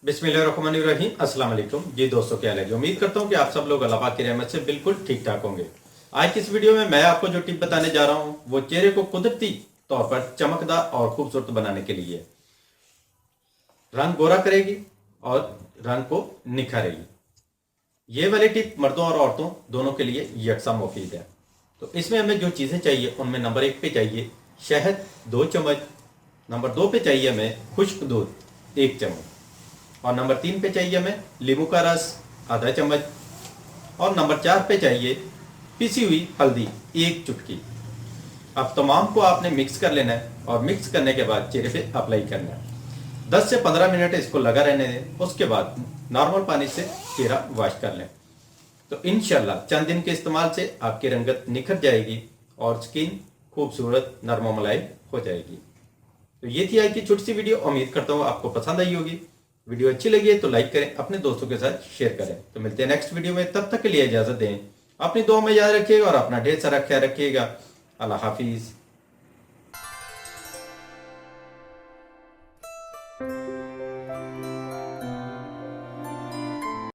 बिस्मिल्लाहिर्रहमानिर्रहीम अस्सलाम वालेकुम जी दोस्तों, क्या हाल है। उम्मीद करता हूँ कि आप सब लोग अल्लाह पाक की रहमत से बिल्कुल ठीक ठाक होंगे। आज की इस वीडियो में मैं आपको जो टिप बताने जा रहा हूँ वो चेहरे को कुदरती तौर पर चमकदार और खूबसूरत बनाने के लिए रंग गोरा करेगी और रंग को निखारेगी। ये वाली टिप मर्दों और औरतों दोनों के लिए यकसा मुफीद है। तो इसमें हमें जो चीज़ें चाहिए उनमें नंबर 1 पे चाहिए शहद 2 चम्मच, नंबर 2 पे चाहिए हमें खुश्क दूध 1 चम्मच, और नंबर 3 पे चाहिए हमें नींबू का रस आधा चम्मच, और नंबर 4 पे चाहिए पिसी हुई हल्दी 1 चुटकी। अब तमाम को आपने मिक्स कर लेना है और मिक्स करने के बाद चेहरे पे अप्लाई करना है। 10 से 15 मिनट इसको लगा रहने दें, उसके बाद नॉर्मल पानी से चेहरा वॉश कर लें। तो इंशाल्लाह चंद दिन के इस्तेमाल से आपकी रंगत निखर जाएगी और स्किन खूबसूरत नरम मलाई हो जाएगी। तो ये थी आज की छोटी सी वीडियो। उम्मीद करता हूँ आपको पसंद आई होगी। वीडियो अच्छी लगी है तो लाइक करें, अपने दोस्तों के साथ शेयर करें। तो मिलते हैं नेक्स्ट वीडियो में, तब तक के लिए इजाजत दें। अपनी दुआ में याद रखिएगा और अपना ढेर सारा ख्याल रखिएगा। अल्लाह हाफिज।